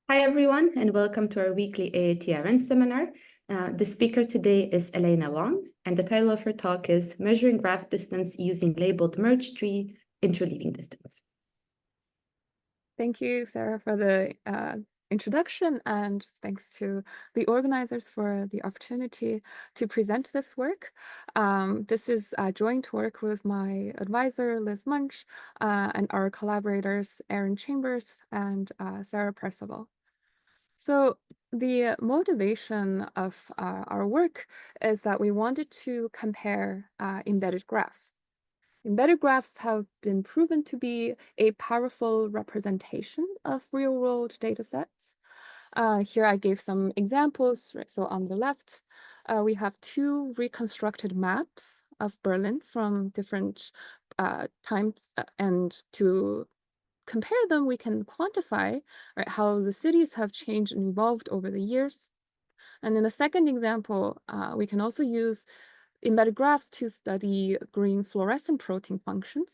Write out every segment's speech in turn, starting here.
Hi, everyone, and welcome to our weekly AATRN seminar. The speaker today is Elena Wang, and the title of her talk is Measuring Graph Distance Using Labeled Merge Tree Interleaving Distance. Thank you, Sarah, for the introduction, and thanks to the organizers for the opportunity to present this work. This is a joint work with my advisor, Liz Munch, and our collaborators, Erin Chambers and Sarah Percival. So the motivation of our work is that we wanted to compare embedded graphs. Embedded graphs have been proven to be a powerful representation of real-world data sets. Here I gave some examples. Right? So on the left, we have two reconstructed maps of Berlin from different times, and to compare them, we can quantify how the cities have changed and evolved over the years. And in the second example, we can also use embedded graphs to study green fluorescent protein functions.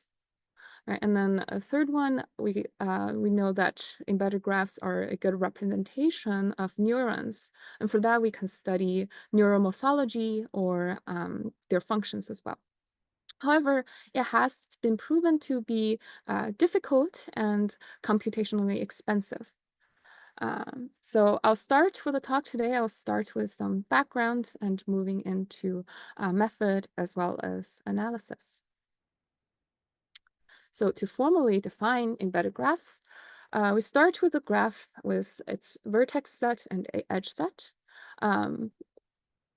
Right? And then a third one, we know that embedded graphs are a good representation of neurons. And for that, we can study neuromorphology or their functions as well. However, it has been proven to be difficult and computationally expensive. So I'll start for the talk today. I'll start with some background and moving into method as well as analysis. So to formally define embedded graphs, we start with a graph with its vertex set and edge set,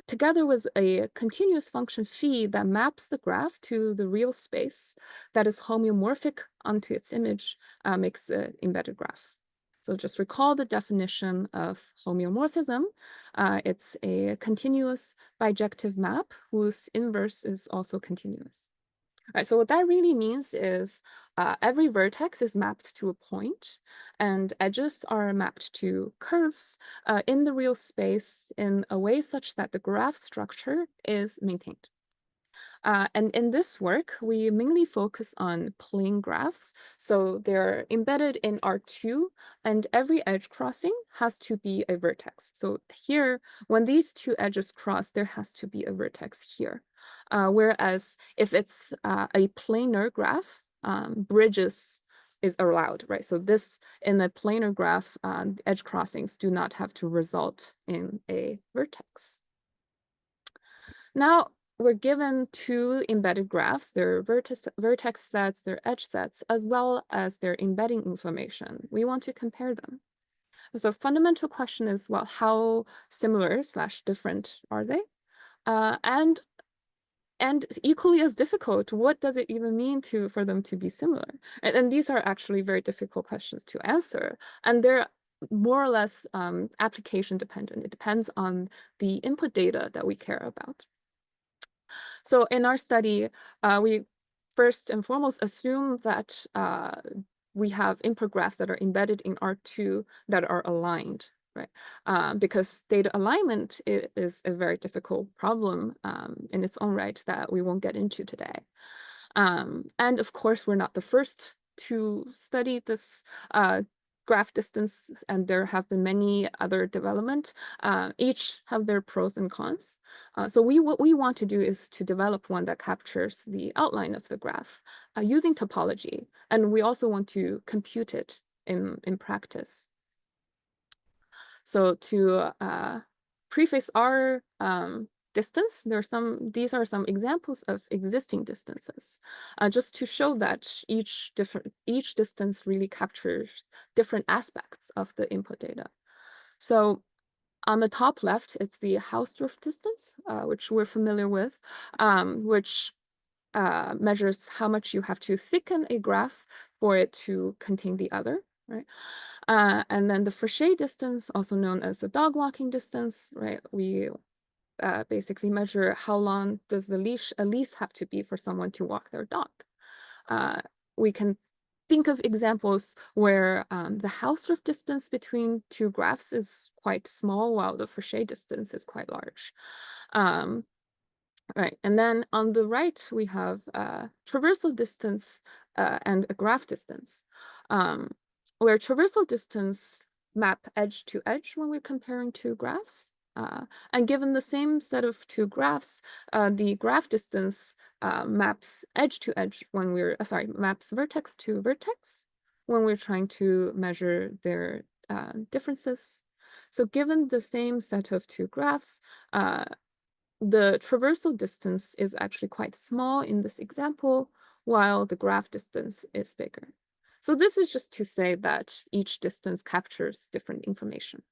together with a continuous function phi that maps the graph to the real space that is homeomorphic onto its image, makes an embedded graph. So just recall the definition of homeomorphism. It's a continuous bijective map whose inverse is also continuous. Right, so what that really means is every vertex is mapped to a point, and edges are mapped to curves in the real space in a way such that the graph structure is maintained. And in this work, we mainly focus on plane graphs. So they're embedded in R2, and every edge crossing has to be a vertex. So here, when these two edges cross, there has to be a vertex here. Whereas if it's a planar graph, bridges is allowed, right? So this, in a planar graph, edge crossings do not have to result in a vertex. Now, we're given two embedded graphs, their vertex sets, their edge sets, as well as their embedding information. We want to compare them. So fundamental question is, well, how similar / different are they? And equally as difficult, what does it even mean for them to be similar? And these are actually very difficult questions to answer. And they're more or less application dependent. It depends on the input data that we care about. So in our study, we first and foremost assume that we have input graphs that are embedded in R2 that are aligned, right? Because data alignment is a very difficult problem in its own right that we won't get into today. And of course, we're not the first to study this graph distance, and there have been many other development. Each have their pros and cons. So what we want to do is to develop one that captures the outline of the graph using topology, and we also want to compute it in practice. So to preface our distance, these are some examples of existing distances, just to show that each distance really captures different aspects of the input data. So on the top left, it's the Hausdorff distance, which we're familiar with, which measures how much you have to thicken a graph for it to contain the other, right? And then the Frechet distance, also known as the dog walking distance, right? We basically measure how long does a leash have to be for someone to walk their dog. We can think of examples where the Hausdorff distance between two graphs is quite small, while the Frechet distance is quite large. Right, and then on the right, we have traversal distance and a graph distance, where traversal distance map edge to edge when we're comparing two graphs. And given the same set of two graphs, the graph distance maps edge to edge when we're, maps vertex to vertex when we're trying to measure their differences. So given the same set of two graphs, the traversal distance is actually quite small in this example, while the graph distance is bigger. So this is just to say that each distance captures different information.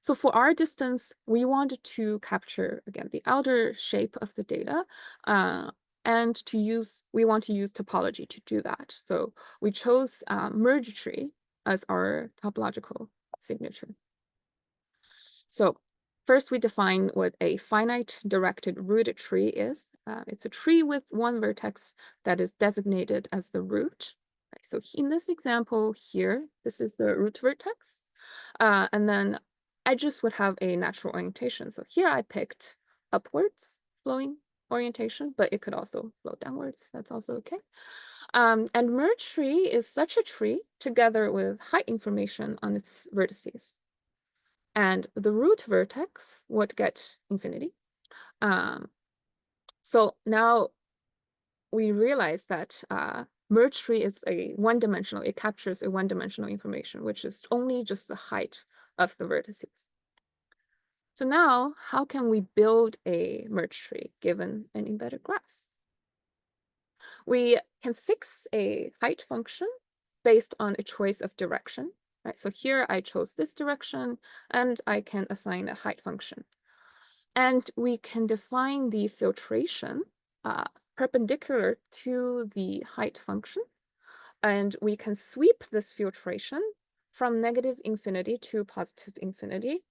So for our distance, we wanted to capture, again, the outer shape of the data, and we want to use topology to do that. So we chose merge tree as our topological signature. So first, we define what a finite directed root tree is. It's a tree with one vertex that is designated as the root. Right, so in this example here, this is the root vertex. And then edges would have a natural orientation. So here I picked upwards flowing orientation, but it could also flow downwards. That's also okay. And merge tree is such a tree together with height information on its vertices. And the root vertex would get infinity. So now we realize that merge tree is a one-dimensional, it captures a one-dimensional information, which is only just the height of the vertices. So now, how can we build a merge tree given an embedded graph? We can fix a height function based on a choice of direction. Right? So here I chose this direction, and I can assign a height function. And we can define the filtration perpendicular to the height function. And we can sweep this filtration from negative infinity to positive infinity,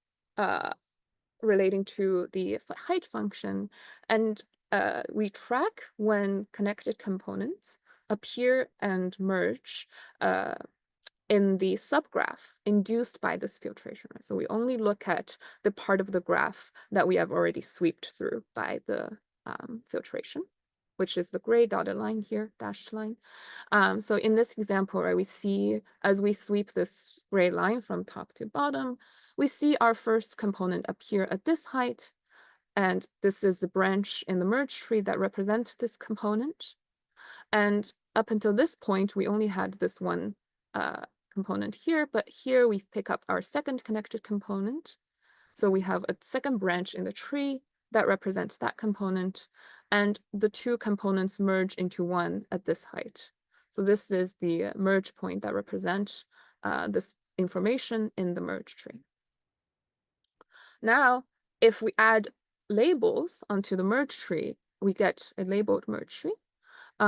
relating to the height function. And we track when connected components appear and merge in the subgraph induced by this filtration. So we only look at the part of the graph that we have already swept through by the filtration, which is the gray dotted line here, dashed line. So in this example, right, we see as we sweep this gray line from top to bottom, we see our first component appear at this height, and this is the branch in the merge tree that represents this component. And up until this point, we only had this one component here, but here we pick up our second connected component. So we have a second branch in the tree that represents that component, and the two components merge into one at this height. So this is the merge point that represents this information in the merge tree. Now, if we add labels onto the merge tree, we get a labeled merge tree.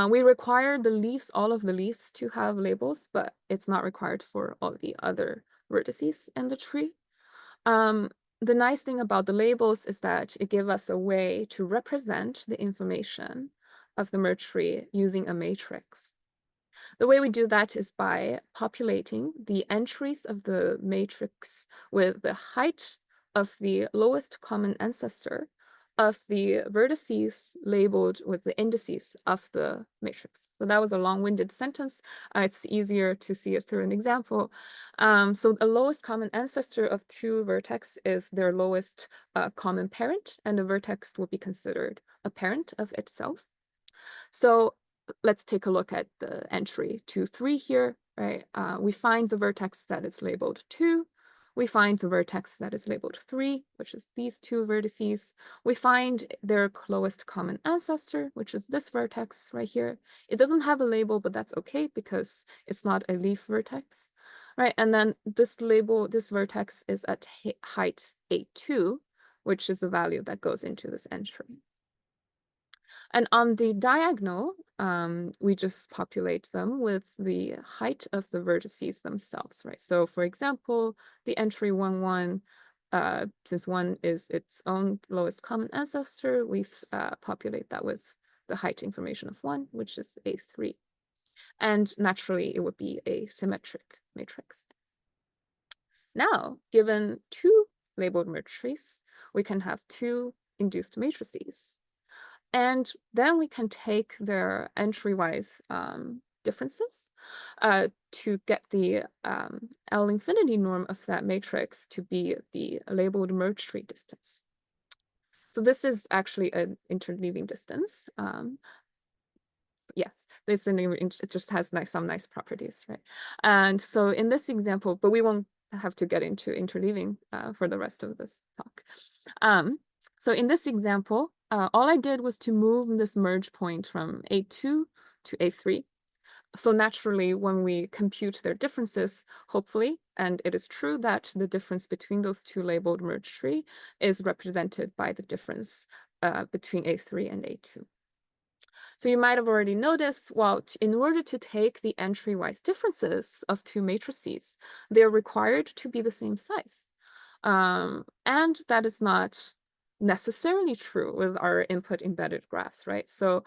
We require the leaves, all of the leaves to have labels, but it's not required for all the other vertices in the tree. The nice thing about the labels is that it gives us a way to represent the information of the merge tree using a matrix. The way we do that is by populating the entries of the matrix with the height of the lowest common ancestor of the vertices labeled with the indices of the matrix. So that was a long-winded sentence. It's easier to see it through an example. So the lowest common ancestor of two vertex is their lowest common parent, and a vertex would be considered a parent of itself. So let's take a look at the entry 2, 3 here, right? We find the vertex that is labeled 2. We find the vertex that is labeled 3, which is these two vertices. We find their lowest common ancestor, which is this vertex right here. It doesn't have a label, but that's okay because it's not a leaf vertex, right? And then this vertex is at height A2, which is the value that goes into this entry. And on the diagonal, we just populate them with the height of the vertices themselves, right? So for example, the entry 1, 1, since 1 is its own lowest common ancestor, we populate that with the height information of 1, which is A3. And naturally, it would be a symmetric matrix. Now, given 2 labeled matrices, we can have 2 induced matrices. And then we can take their entry-wise differences to get the L infinity norm of that matrix to be the labeled merge tree distance. So this is actually an interleaving distance. Yes, it just has some nice properties, right? And so in this example, but we won't have to get into interleaving for the rest of this talk. So in this example, all I did was to move this merge point from A2 to A3. So naturally, when we compute their differences, hopefully, and it is true that the difference between those two labeled merge tree is represented by the difference between A3 and A2. So you might have already noticed, well, in order to take the entry-wise differences of two matrices, they're required to be the same size. And that is not necessarily true with our input embedded graphs, right? So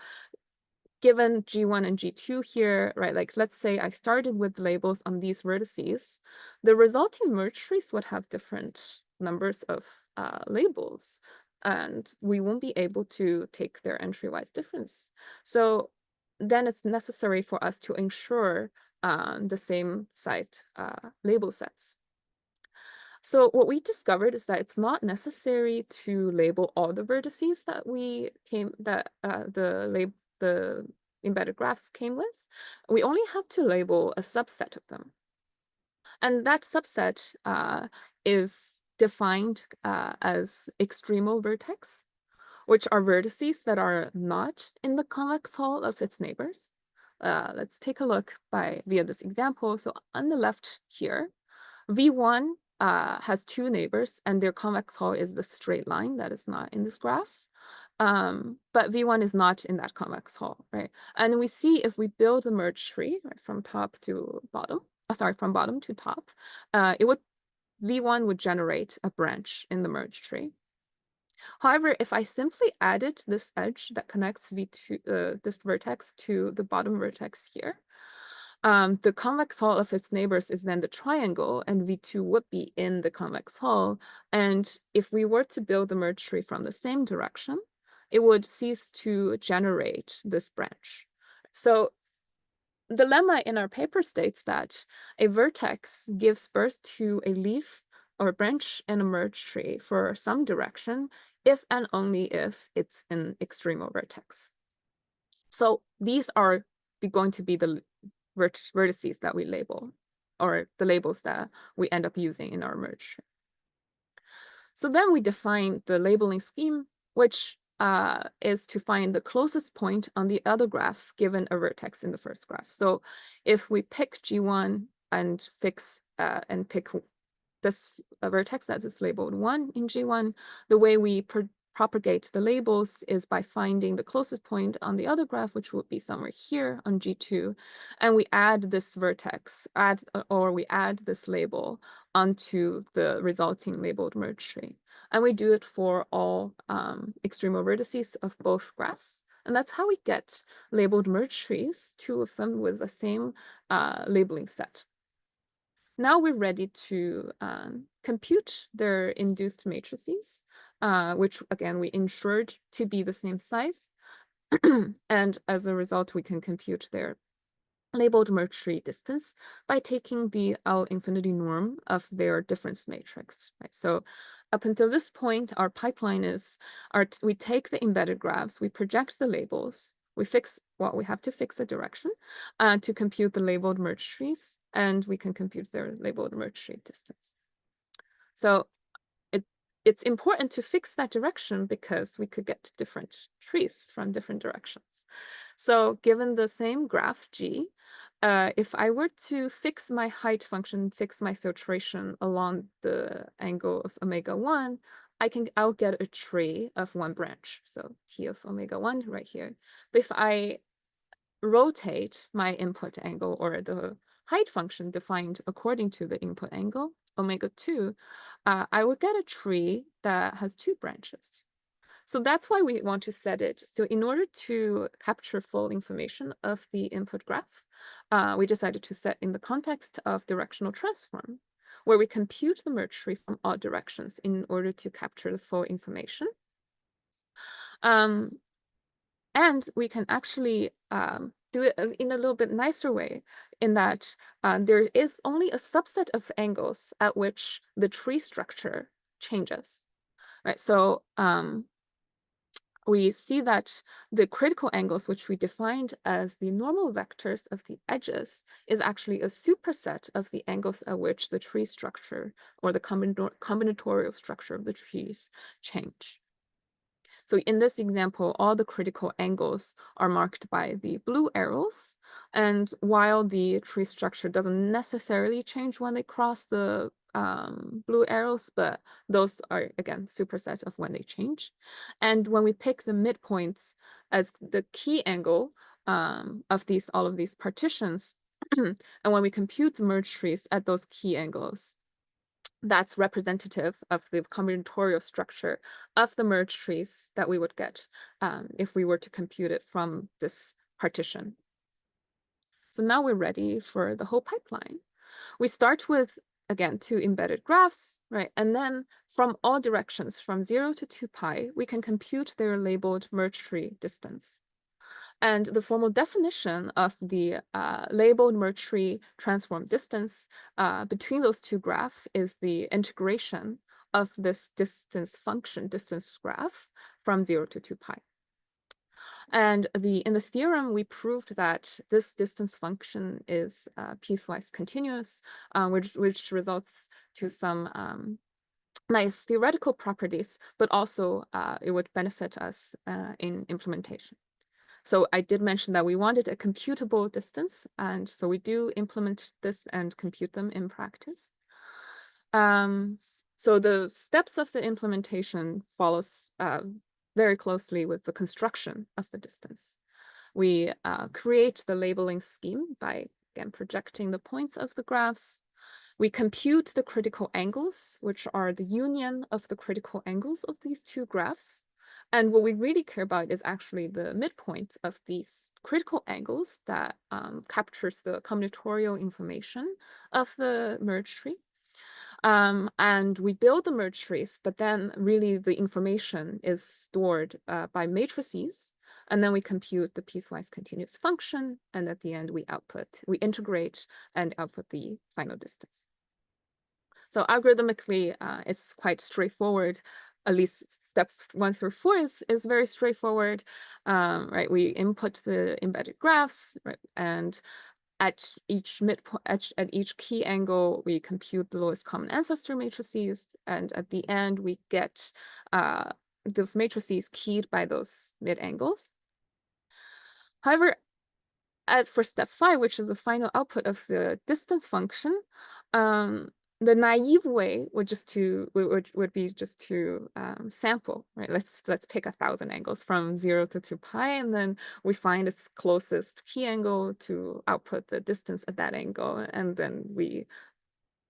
given G1 and G2 here, right, like let's say I started with labels on these vertices, the resulting merge trees would have different numbers of labels, and we won't be able to take their entry-wise difference. So then it's necessary for us to ensure the same sized label sets. So what we discovered is that it's not necessary to label all the vertices that the embedded graphs came with. We only have to label a subset of them. And that subset is defined as extremal vertex, which are vertices that are not in the convex hull of its neighbors. Let's take a look via this example. So on the left here, V1 has two neighbors, and their convex hull is the straight line that is not in this graph. But V1 is not in that convex hull, right? And we see if we build a merge tree, right, from top to bottom, from bottom to top, V1 would generate a branch in the merge tree. However, if I simply added this edge that connects this vertex to the bottom vertex here, the convex hull of its neighbors is then the triangle, and V2 would be in the convex hull. And if we were to build the merge tree from the same direction, it would cease to generate this branch. So the lemma in our paper states that a vertex gives birth to a leaf or a branch in a merge tree for some direction if and only if it's an extremal vertex. So these are going to be the vertices that we label, or the labels that we end up using in our merge tree. So then we define the labeling scheme, which is to find the closest point on the other graph given a vertex in the first graph. So if we pick G1 and pick this vertex that is labeled 1 in G1, the way we propagate the labels is by finding the closest point on the other graph, which would be somewhere here on G2, and we add this vertex, we add this label onto the resulting labeled merge tree. And we do it for all extremal vertices of both graphs. And that's how we get labeled merge trees, two of them with the same labeling set. Now we're ready to compute their induced matrices, which again, we ensured to be the same size. And as a result, we can compute their labeled merge tree distance by taking the L infinity norm of their difference matrix, right? So up until this point, our pipeline is, we take the embedded graphs, we project the labels, we have to fix the direction to compute the labeled merge trees, and we can compute their labeled merge tree distance. So it's important to fix that direction because we could get different trees from different directions. So given the same graph G, if I were to fix my height function, fix my filtration along the angle of omega-1, I'll get a tree of one branch. So T of omega-1 right here. But if I rotate my input angle, or the height function defined according to the input angle, omega-2, I would get a tree that has two branches. So that's why we want to set it. So in order to capture full information of the input graph, we decided to set in the context of directional transform, where we compute the merge tree from all directions in order to capture the full information. And we can actually do it in a little bit nicer way, in that there is only a subset of angles at which the tree structure changes, right? So we see that the critical angles, which we defined as the normal vectors of the edges, is actually a superset of the angles at which the tree structure or the combinatorial structure of the trees change. So in this example, all the critical angles are marked by the blue arrows. And while the tree structure doesn't necessarily change when they cross the blue arrows, but those are, again, supersets of when they change. And when we pick the midpoints as the key angle of all of these partitions, and when we compute the merge trees at those key angles, that's representative of the combinatorial structure of the merge trees that we would get if we were to compute it from this partition. So now we're ready for the whole pipeline. We start with, again, 2 embedded graphs, right? And then from all directions, from 0 to 2 pi, we can compute their labeled merge tree distance. And the formal definition of the labeled merge tree transform distance between those 2 graphs is the integration of this distance function, distance graph, from 0 to 2 pi. And in the theorem, we proved that this distance function is piecewise continuous, which results to some nice theoretical properties, but also it would benefit us in implementation. So I did mention that we wanted a computable distance, and so we do implement this and compute them in practice. So the steps of the implementation follows very closely with the construction of the distance. We create the labeling scheme by, again, projecting the points of the graphs. We compute the critical angles, which are the union of the critical angles of these 2 graphs. And what we really care about is actually the midpoint of these critical angles that captures the combinatorial information of the merge tree. And we build the merge trees, but then really the information is stored by matrices. And then we compute the piecewise continuous function. And at the end, we integrate and output the final distance. So algorithmically, it's quite straightforward. At least step 1 through 4 is very straightforward, right? We input the embedded graphs, right? And at each midpoint, at each key angle, we compute the lowest common ancestor matrices, and at the end, we get those matrices keyed by those mid angles. However, as for step 5, which is the final output of the distance function, the naive way would be just to sample, right? Let's pick 1,000 angles from 0 to 2 pi, and then we find its closest key angle to output the distance at that angle, and then we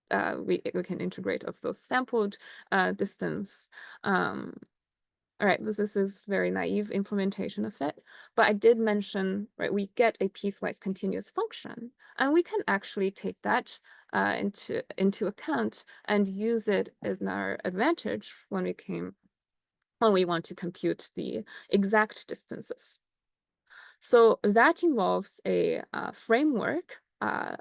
can integrate of those sampled distance. All right, this is very naive implementation of it, but I did mention, right, we get a piecewise continuous function, and we can actually take that into account and use it as our advantage when we want to compute the exact distances. So that involves a framework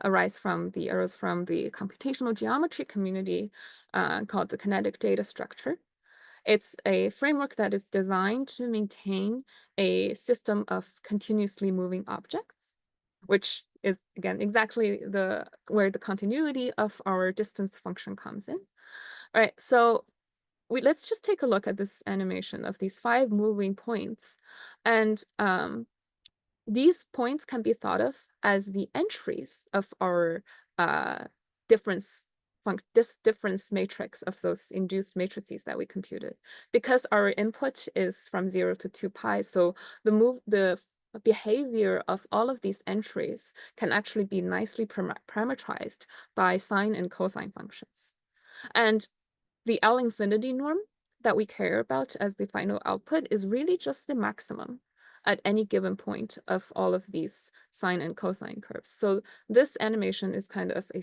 arose from the computational geometry community called the kinetic data structure. It's a framework that is designed to maintain a system of continuously moving objects, which is, again, exactly where the continuity of our distance function comes in. All right, so let's just take a look at this animation of these 5 moving points. And these points can be thought of as the entries of our difference matrix of those induced matrices that we computed. Because our input is from 0 to 2 pi, so the behavior of all of these entries can actually be nicely parametrized by sine and cosine functions. And the L infinity norm that we care about as the final output is really just the maximum at any given point of all of these sine and cosine curves. So this animation is kind of a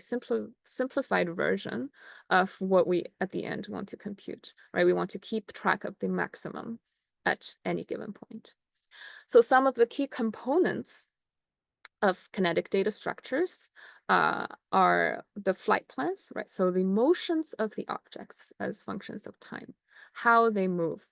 simplified version of what we at the end want to compute, right? We want to keep track of the maximum at any given point. So some of the key components of kinetic data structures are the flight plans, right? So the motions of the objects as functions of time, how they move,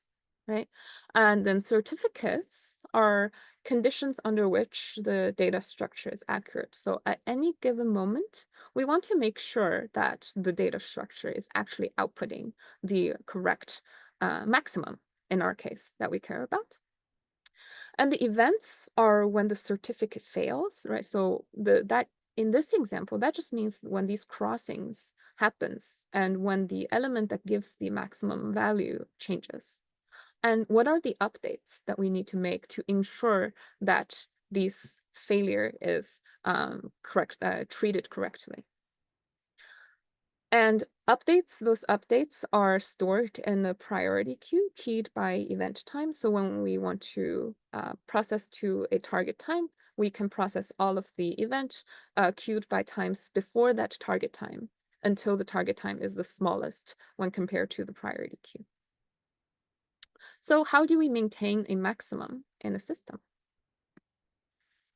right? And then certificates are conditions under which the data structure is accurate. So at any given moment, we want to make sure that the data structure is actually outputting the correct maximum, in our case, that we care about. And the events are when the certificate fails, right? So that in this example, that just means when these crossings happens and when the element that gives the maximum value changes. And what are the updates that we need to make to ensure that this failure is treated correctly? And those updates are stored in a priority queue keyed by event time. So when we want to process to a target time, we can process all of the event queued by times before that target time until the target time is the smallest when compared to the priority queue. So how do we maintain a maximum in a system?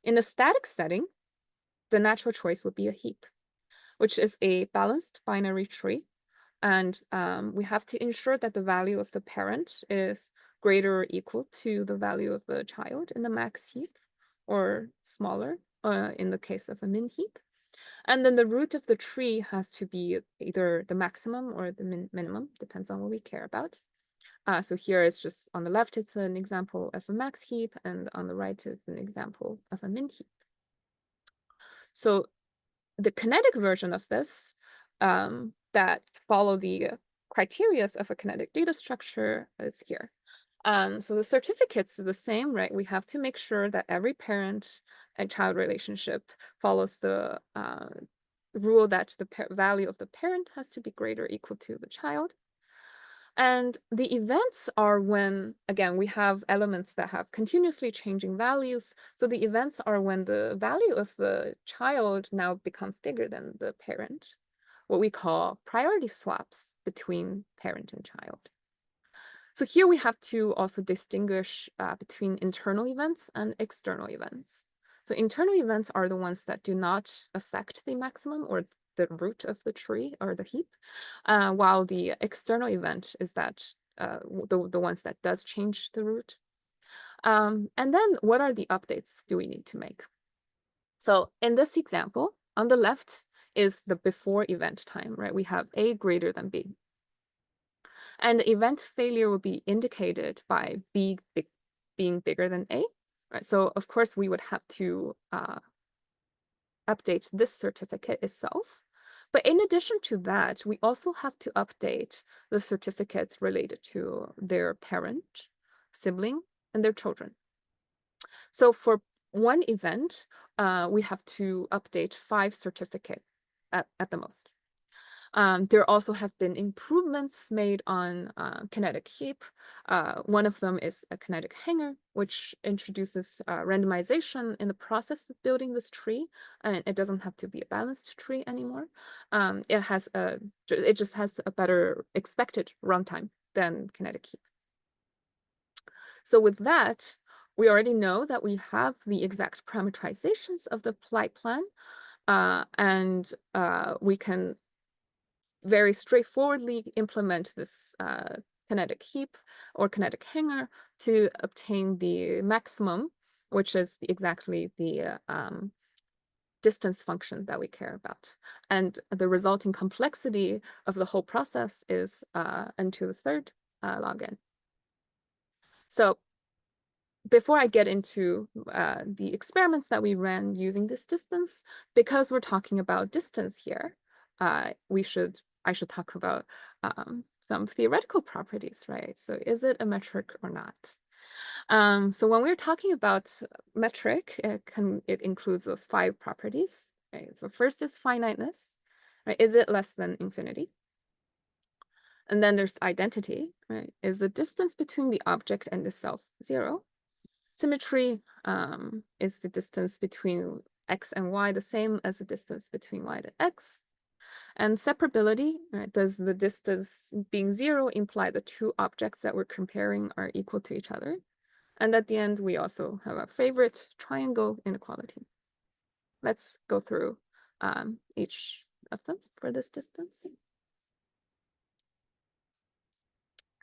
In a static setting, the natural choice would be a heap, which is a balanced binary tree. And we have to ensure that the value of the parent is greater or equal to the value of the child in the max heap, or smaller in the case of a min heap. And then the root of the tree has to be either the maximum or the minimum, depends on what we care about. So here is just on the left, it's an example of a max heap, and on the right is an example of a min heap. So the kinetic version of this that follow the criteria of a kinetic data structure is here. So the certificates is the same, right? We have to make sure that every parent and child relationship follows the rule that the value of the parent has to be greater or equal to the child. And the events are when, again, we have elements that have continuously changing values. So the events are when the value of the child now becomes bigger than the parent, what we call priority swaps between parent and child. So here we have to also distinguish between internal events and external events. So internal events are the ones that do not affect the maximum or the root of the tree or the heap, while the external event is that the ones that does change the root. And then what are the updates do we need to make? So in this example, on the left is the before event time, right? We have A greater than B. And the event failure will be indicated by B being bigger than A, right? So of course we would have to update this certificate itself. But in addition to that, we also have to update the certificates related to their parent, sibling, and their children. So for one event, we have to update 5 certificates at the most. There also have been improvements made on kinetic heap. One of them is a kinetic hanger, which introduces randomization in the process of building this tree, and it doesn't have to be a balanced tree anymore. It just has a better expected runtime than kinetic heap. So with that, we already know that we have the exact parameterizations of the flight plan, and we can very straightforwardly implement this kinetic heap or kinetic hanger to obtain the maximum, which is exactly the distance function that we care about. And the resulting complexity of the whole process is n to the third log n. So before I get into the experiments that we ran using this distance, because we're talking about distance here, I should talk about some theoretical properties, right? So is it a metric or not? So when we're talking about metric, it includes those 5 properties, right? So first is finiteness, right? Is it less than infinity? And then there's identity, right? Is the distance between the object and the self 0? Symmetry is the distance between x and y the same as the distance between y to x. And separability, right? Does the distance being 0 imply the 2 objects that we're comparing are equal to each other? And at the end, we also have a favorite triangle inequality. let's go through each of them for this distance.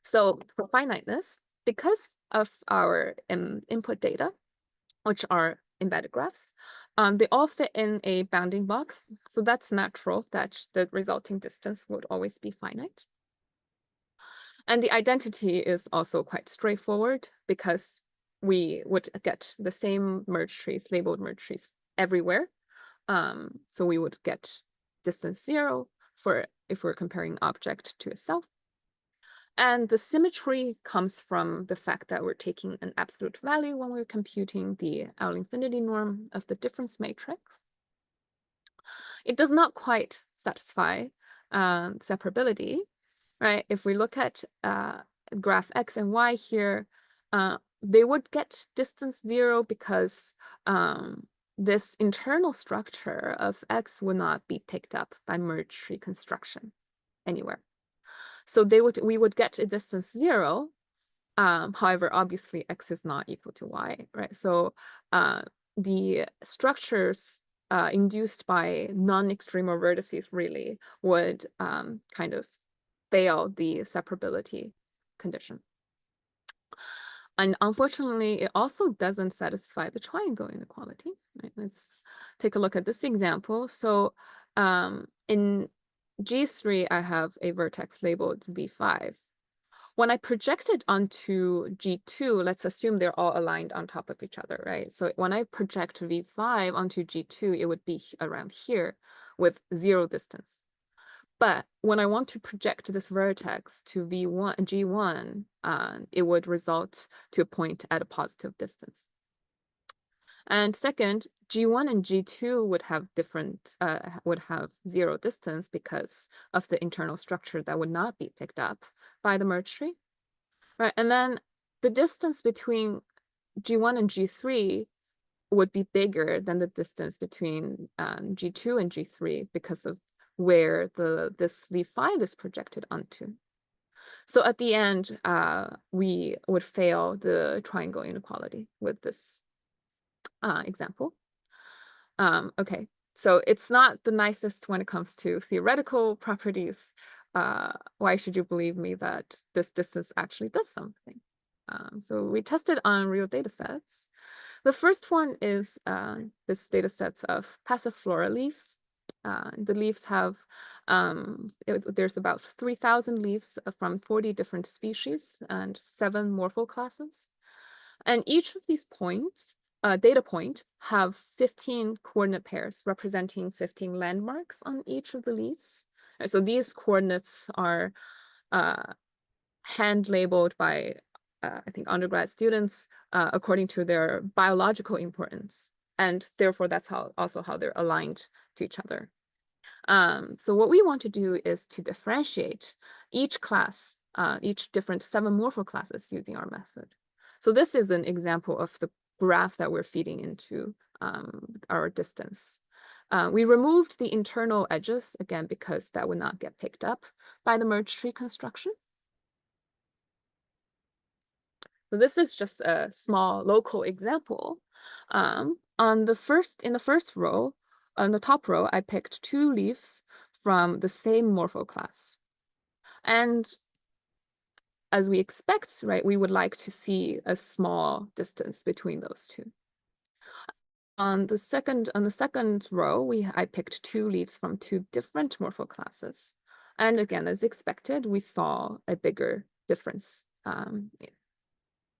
So for finiteness, because of our input data, which are embedded graphs, they all fit in a bounding box. So that's natural that the resulting distance would always be finite. And the identity is also quite straightforward because we would get the same merge trees, labeled merge trees everywhere. So we would get distance 0 for if we're comparing object to itself. And the symmetry comes from the fact that we're taking an absolute value when we're computing the L infinity norm of the difference matrix. It does not quite satisfy separability, right? If we look at graph X and Y here, they would get distance 0 because this internal structure of X would not be picked up by merge tree construction anywhere. So we would get a distance 0. However, obviously X is not equal to Y, right? So the structures induced by non-extremal vertices really would kind of fail the separability condition. And unfortunately, it also doesn't satisfy the triangle inequality. Right? Let's take a look at this example. So in G3, I have a vertex labeled V5. When I project it onto G2, let's assume they're all aligned on top of each other, right? So when I project V5 onto G2, it would be around here with 0 distance. But when I want to project this vertex to G1, it would result to a point at a positive distance. And second, G1 and G2 would have different, would have 0 distance because of the internal structure that would not be picked up by the merge tree. Right, and then the distance between G1 and G3 would be bigger than the distance between G2 and G3 because of where this V5 is projected onto. So at the end, we would fail the triangle inequality with this example. Okay, so it's not the nicest when it comes to theoretical properties. Why should you believe me that this distance actually does something? So we tested on real data sets. The first one is this data sets of passive flora leaves. The leaves have, there's about 3,000 leaves from 40 different species and 7 morpho classes. And each of these points, data point, have 15 coordinate pairs representing 15 landmarks on each of the leaves. So these coordinates are hand labeled by I think undergrad students according to their biological importance, and therefore that's also how they're aligned to each other. So what we want to do is to differentiate each class, each different 7 morpho classes using our method. So this is an example of the graph that we're feeding into our distance. We removed the internal edges again because that would not get picked up by the merge tree construction. So this is just a small local example. In the first row, on the top row, I picked 2 leaves from the same morpho class. And as we expect, right, we would like to see a small distance between those 2. On the second row, I picked 2 leaves from 2 different morpho classes. And again, as expected, we saw a bigger difference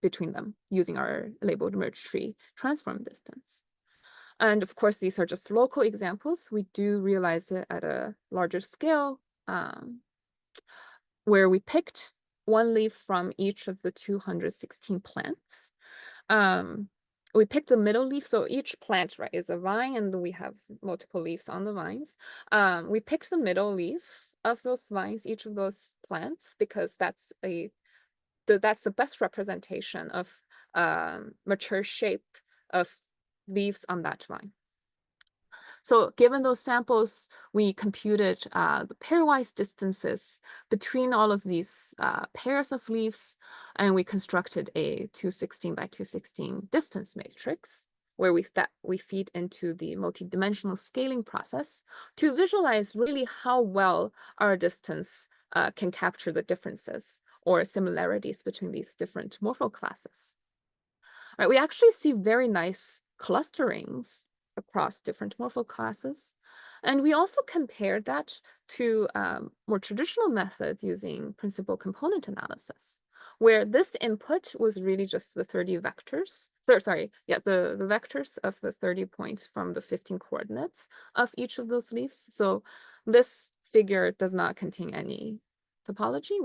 between them using our labeled merge tree transform distance. And of course, these are just local examples. We do realize it at a larger scale where we picked 1 leaf from each of the 216 plants. We picked the middle leaf. So each plant, right, is a vine and we have multiple leaves on the vines. We picked the middle leaf of those vines, each of those plants, because that's the best representation of mature shape of leaves on that vine. So given those samples, we computed the pairwise distances between all of these pairs of leaves, and we constructed a 216 by 216 distance matrix. where we feed into the multidimensional scaling process to visualize really how well our distance can capture the differences or similarities between these different morphal classes. Right, we actually see very nice clusterings across different morphal classes. And we also compared that to more traditional methods using principal component analysis, where this input was really just the 30 vectors. The vectors of the 30 points from the 15 coordinates of each of those leaves. So this figure does not contain any topology,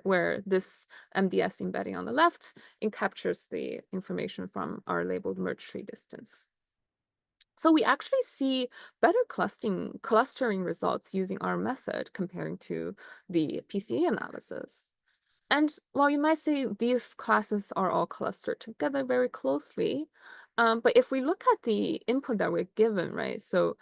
where this MDS embedding on the left, it captures the information from our labeled merge tree distance. So we actually see better clustering results using our method comparing to the PCA analysis. And while you might say these classes are all clustered together very closely, but if we look at the input that we're given, right? So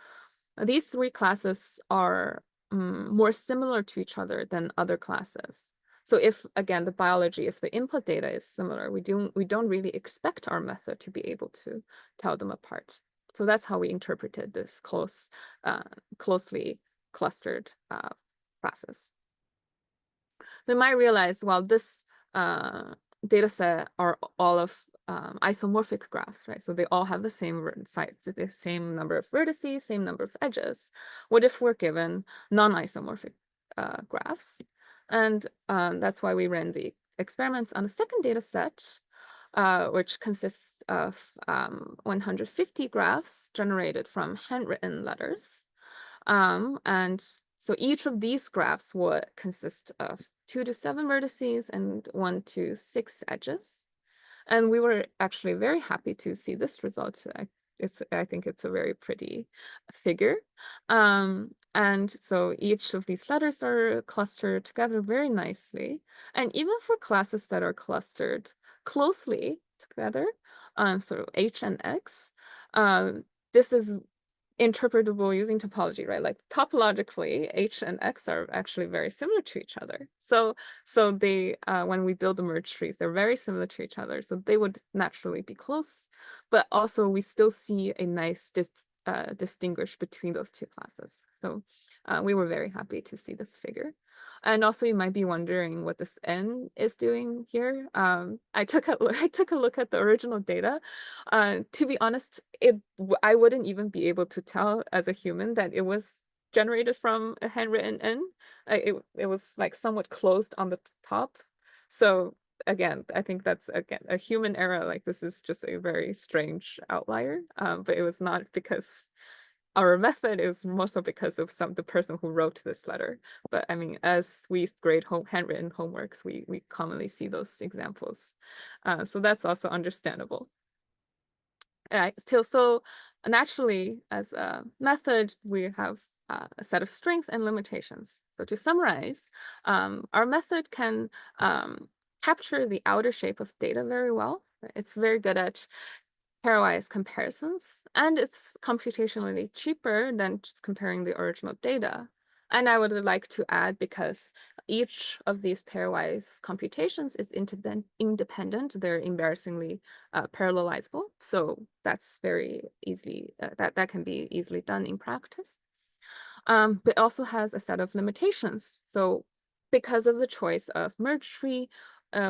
these three classes are more similar to each other than other classes. So if, again, the biology, if the input data is similar, we don't really expect our method to be able to tell them apart. So that's how we interpreted this closely clustered classes. So you might realize, well, this data set are all of isomorphic graphs, right? So they all have the same size, the same number of vertices, same number of edges. What if we're given non-isomorphic graphs? And that's why we ran the experiments on a second data set, which consists of 150 graphs generated from handwritten letters. And so each of these graphs would consist of 2 to 7 vertices and 1 to 6 edges. And we were actually very happy to see this result. I think it's a very pretty figure. And so each of these letters are clustered together very nicely. And even for classes that are clustered closely together, so H and X, this is interpretable using topology, right? Like topologically, H and X are actually very similar to each other. So they, when we build the merge trees, they're very similar to each other. So they would naturally be close, but also we still see a nice distinguish between those two classes. So we were very happy to see this figure. And also you might be wondering what this N is doing here. I took a look at the original data. To be honest, I wouldn't even be able to tell as a human that it was generated from a handwritten N. It was like somewhat closed on the top. So again, I think that's a human error. Like this is just a very strange outlier. But it was not because our method, is more so because of the person who wrote this letter. But I mean, as we grade handwritten homeworks, we commonly see those examples. So that's also understandable. So naturally, as a method, we have a set of strengths and limitations. So to summarize, our method can capture the outer shape of data very well. It's very good at pairwise comparisons, and it's computationally cheaper than just comparing the original data. And I would like to add, because each of these pairwise computations is independent, they're embarrassingly parallelizable. So that's very easily, that can be easily done in practice. But it also has a set of limitations. So because of the choice of merge tree,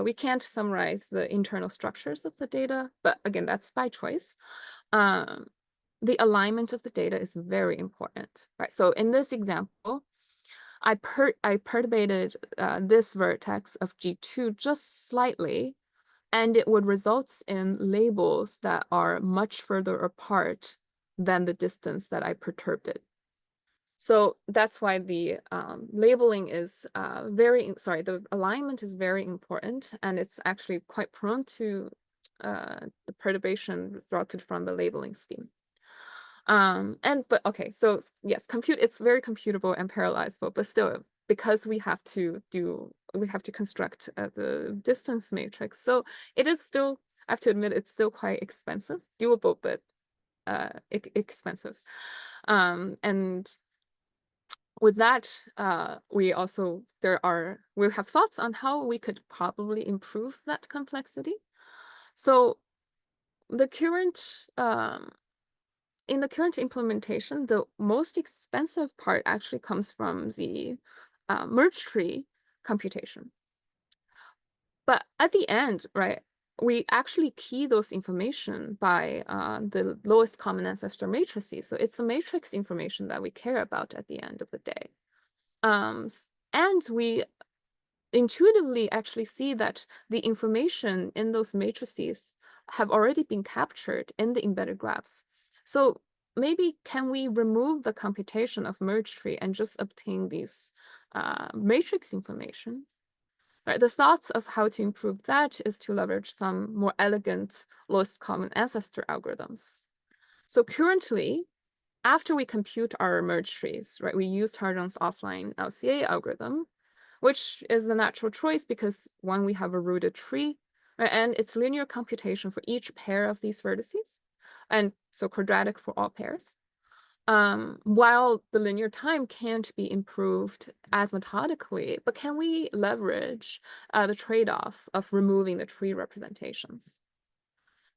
we can't summarize the internal structures of the data, but again, that's by choice. The alignment of the data is very important, right? So in this example, I perturbated this vertex of G2 just slightly, and it would result in labels that are much further apart than the distance that I perturbed it. So that's why the labeling is the alignment is very important, and it's actually quite prone to the perturbation resulted from the labeling scheme. But okay, so yes, it's very computable and parallelizable, but still, because we have to construct the distance matrix, so it is still, I have to admit, it's still quite expensive, doable, but expensive. And with that, we have thoughts on how we could probably improve that complexity. So the current in the current implementation, the most expensive part actually comes from the merge tree computation. But at the end, right, we actually key those information by the lowest common ancestor matrices. So it's the matrix information that we care about at the end of the day. And we intuitively actually see that the information in those matrices have already been captured in the embedded graphs. So maybe can we remove the computation of merge tree and just obtain these matrix information? Right, the thoughts of how to improve that is to leverage some more elegant lowest common ancestor algorithms. So currently, after we compute our merge trees, right, we use Hardon's offline LCA algorithm, which is the natural choice because one, we have a rooted tree, right, and it's linear computation for each pair of these vertices, and so quadratic for all pairs. While the linear time can't be improved as methodically, but can we leverage the trade-off of removing the tree representations?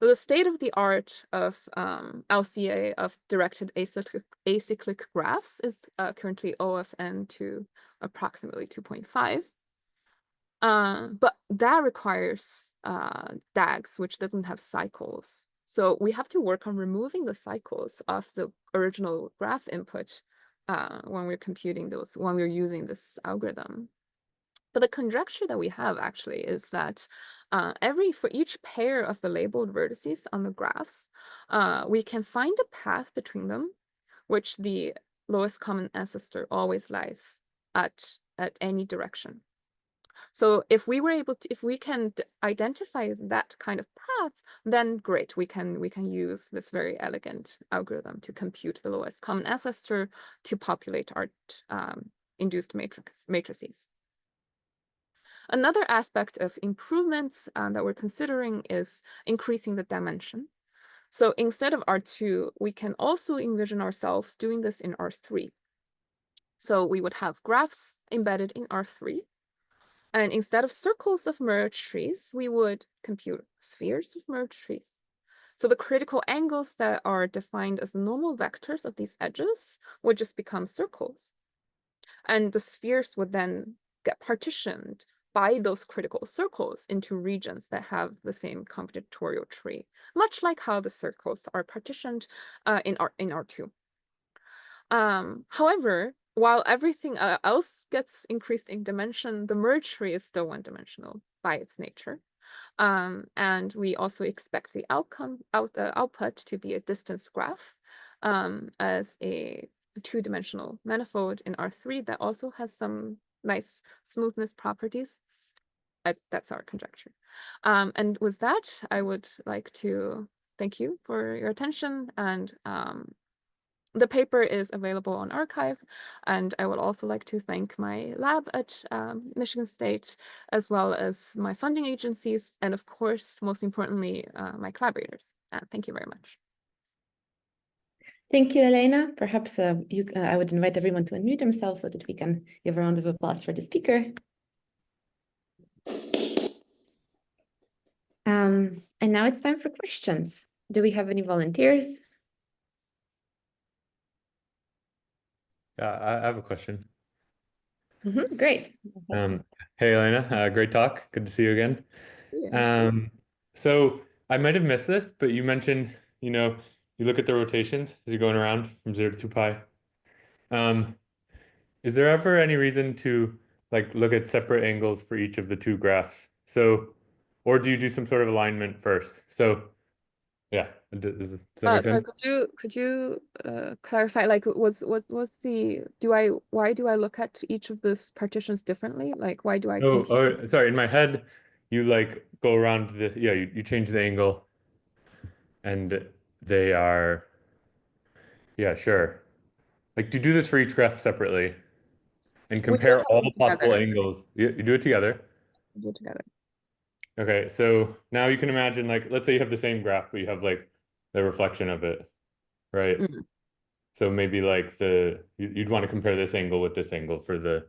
So the state of the art of LCA of directed acyclic graphs is currently OFN to approximately 2.5. But that requires DAGs, which doesn't have cycles. So we have to work on removing the cycles of the original graph input when we're computing those, when we're using this algorithm. But the conjecture that we have actually is that for each pair of the labeled vertices on the graphs, we can find a path between them, which the lowest common ancestor always lies at any direction. So if we can identify that kind of path, then great, we can use this very elegant algorithm to compute the lowest common ancestor to populate our induced matrices. Another aspect of improvements that we're considering is increasing the dimension. So instead of R2, we can also envision ourselves doing this in R3. So we would have graphs embedded in R3. And instead of circles of merge trees, we would compute spheres of merge trees. So the critical angles that are defined as the normal vectors of these edges would just become circles. And the spheres would then get partitioned by those critical circles into regions that have the same combinatorial tree, much like how the circles are partitioned in R2. However, while everything else gets increased in dimension, the merge tree is still one-dimensional by its nature. And we also expect the output to be a distance graph as a two-dimensional manifold in R3 that also has some nice smoothness properties. That's our conjecture. And with that, I would like to thank you for your attention, and the paper is available on arXiv, and I would also like to thank my lab at Michigan State, as well as my funding agencies, and of course, most importantly, my collaborators. Thank you very much. Thank you, Elena. Perhaps I would invite everyone to unmute themselves so that we can give a round of applause for the speaker. And now it's time for questions. Do we have any volunteers? I have a question. Great. Hey, Elena, great talk. Good to see you again. Yeah. So I might have missed this, but you mentioned, you look at the rotations as you're going around from 0 to 2 pi. Is there ever any reason to look at separate angles for each of the two graphs? So, or do you do some sort of alignment first? So, yeah, does that make Sorry, sense? could you clarify, like, why do I look at each of those partitions differently? Like, why do I Oh, compute? sorry, in my head, you go around this, yeah, you change the angle and they are, yeah, sure. To do this for each graph separately and We don't compare have all them possible together. angles. You do it together. We do it together. Okay, so now you can imagine, let's say you have the same graph, but you have the reflection of it, right? Mm. So maybe you'd want to compare this angle with this angle for the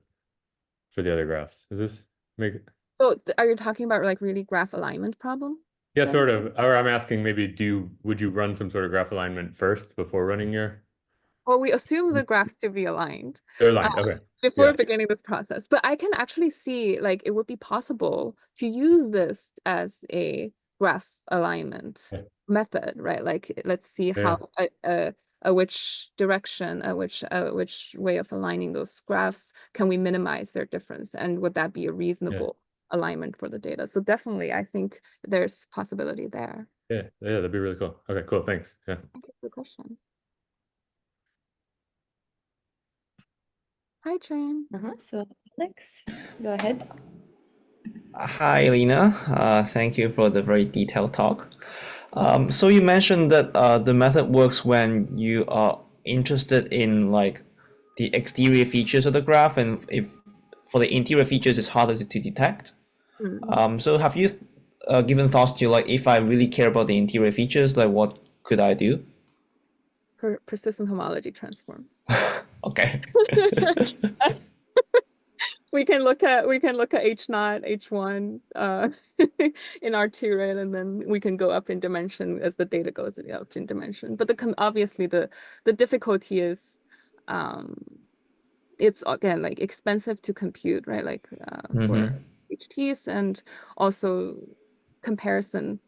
other graphs. Does this make So are you talking about like really graph alignment problem? Yeah, sort of. Or I'm asking maybe would you run some sort of graph alignment first before running your Well, we assume the graphs to be aligned they're aligned. Okay. before Yeah. beginning this process. But I can actually see like it would be possible to use this as a graph alignment Yeah. method, right? Like let's see Yeah. how which direction, which way of aligning those graphs can we minimize their difference, and would that be a reasonable alignment for the data? So definitely, I think there's possibility there. Yeah. Yeah, that'd be really cool. Okay, cool. Thanks. Yeah. Thank you for the question. Hi, Train. So Alex, go ahead. Hi, Elena. Thank you for the very detailed talk. So you mentioned that the method works when you are interested in like the exterior features of the graph, and if for the interior features it's harder to detect. So have you given thoughts to like if I really care about the interior features, like what could I do? Persistent homology transform. Okay. We can look at H0, H1 in R2, right? And then we can go up in dimension as the data goes up in dimension. But obviously the difficulty is it's again like expensive to compute, right? Like for HTs, and also comparison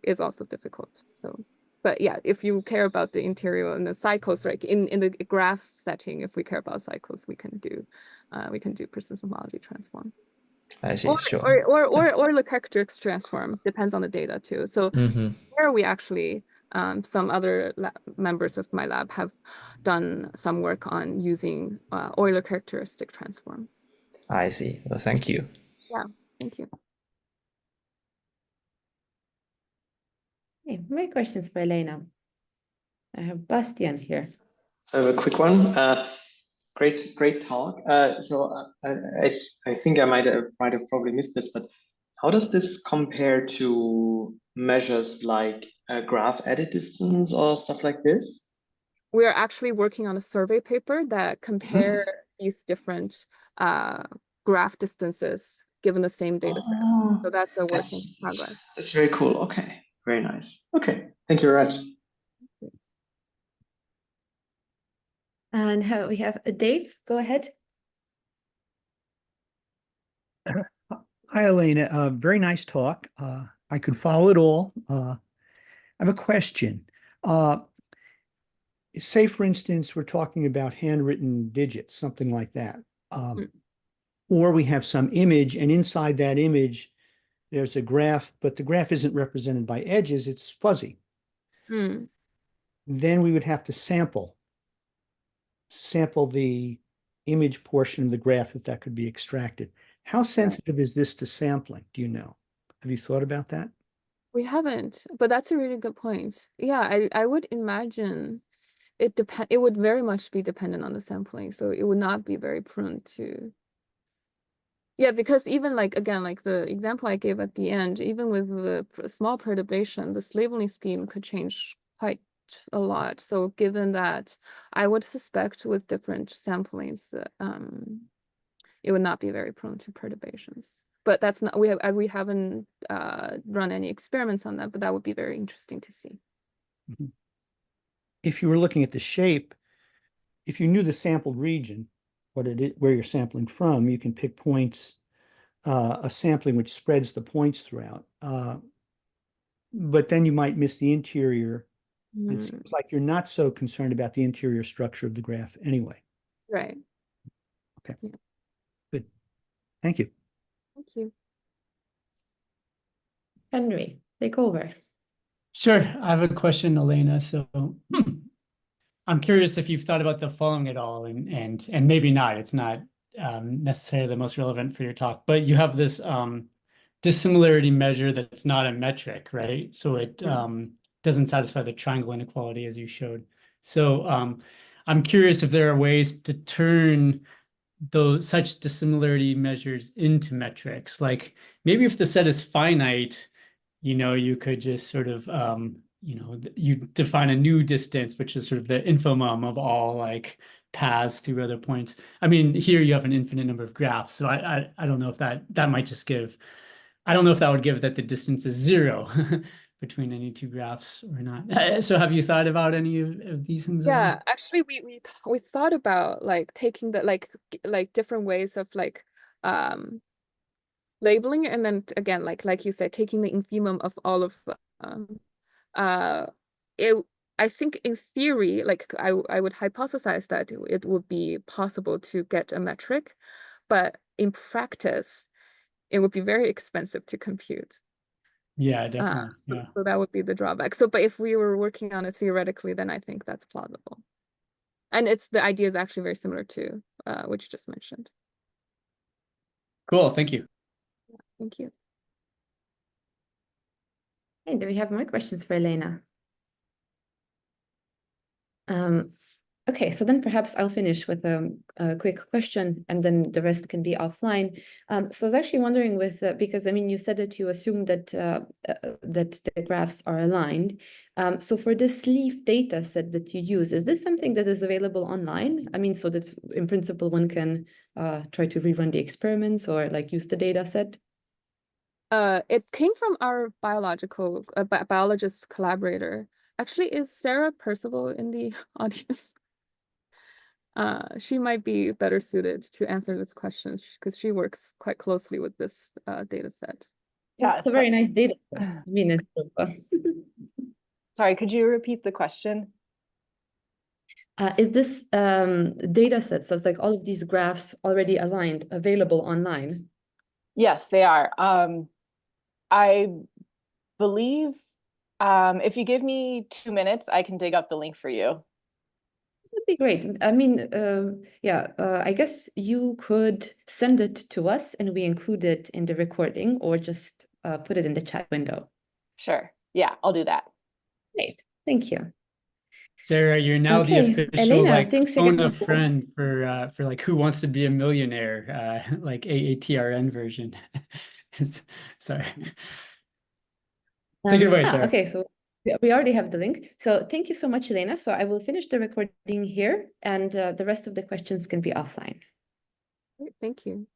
is also difficult. So but yeah, if you care about the interior and the cycles, right, in the graph setting, if we care about cycles, we can do persistent homology transform. I see. Or Sure. or the characteristics transform, depends on the data too. So here we actually some other members of my lab have done some work on using Euler characteristic transform. I see. Well, thank you. Yeah, thank you. Okay, more questions for Elena. I have Bastian here. So I have a quick one. Great talk. I think I might have probably missed this, but how does this compare to measures like graph edit distance or stuff like this? We are actually working on a survey paper that compare these different graph distances given the same data set. So that's a work in progress. That's very cool. Okay, very nice. Okay, thank you very much. And we have Dave. Go ahead. Hi, Elena. Very nice talk. I could follow it all. I have a question. Say, for instance, we're talking about handwritten digits, something like that. Or we have some image, and inside that image, there's a graph, but the graph isn't represented by edges, it's fuzzy. Then we would have to sample the image portion of the graph if that could be extracted. How sensitive is this to sampling? Do you know? Have you thought about that? We haven't, but that's a really good point. Yeah, I would imagine it would very much be dependent on the sampling, so it would not be very prone to. Yeah, because even like again, like the example I gave at the end, even with the small perturbation, this labeling scheme could change quite a lot. So given that, I would suspect with different samplings that it would not be very prone to perturbations. But that's not, we haven't run any experiments on that, but that would be very interesting to see. If you were looking at the shape, if you knew the sampled region, where you're sampling from, you can pick points, a sampling which spreads the points throughout. But then you might miss the interior. It seems like you're not so concerned about the interior structure of the graph anyway. Right. Okay. Yeah. Good. Thank you. Thank you. Henry, take over. Sure. I have a question, Elena. So I'm curious if you've thought about the following at all, and maybe not. It's not necessarily the most relevant for your talk, but you have this dissimilarity measure that's not a metric, right? So it doesn't satisfy the triangle inequality as you showed. So I'm curious if there are ways to turn such dissimilarity measures into metrics. Like maybe if the set is finite, you could just sort of you define a new distance, which is sort of the infomum of all like paths through other points. I mean, here you have an infinite number of graphs, so I don't know if that might just give I don't know if that would give that the distance is 0 between any two graphs or not. So have you thought about any of these things at all? Yeah, actually, we thought about like taking the like different ways of like labeling, and then again, like you said, taking the infimum of all of it. I think in theory, like I would hypothesize that it would be possible to get a metric, but in practice, it would be very expensive to compute. Yeah, definitely. Yeah. So that would be the drawback. So, but if we were working on it theoretically, then I think that's plausible. And the idea is actually very similar to what you just mentioned. Cool. Thank you. Thank you. Hey, do we have more questions for Elena? Okay, so then perhaps I'll finish with a quick question, and then the rest can be offline. So I was actually wondering because I mean, you said that you assume that that the graphs are aligned. So for this leaf data set that you use, is this something that is available online? I mean, so that in principle one can try to rerun the experiments or like use the data set? It came from our biologist collaborator. Actually, is Sarah Percival in the audience? She might be better suited to answer this question because she works quite closely with this data set. Yeah, It's a very nice data set. I mean, it's sorry, could you repeat the question? is this data set, so it's like all of these graphs already aligned, available online? Yes, they are. I believe if you give me 2 minutes, I can dig up the link for you. This would be great. I mean, I guess you could send it to us and we include it in the recording, or just put it in the chat window. Sure. Yeah, I'll do that. Great. Thank you. Sarah, you're now the Okay, official Elena, like thanks phone again. a friend for like Who Wants to Be a Millionaire, like AATRN version. Sorry. Take it away, Sarah. Okay, so we already have the link. So thank you so much, Elena. So I will finish the recording here, and the rest of the questions can be offline. Great, thank you.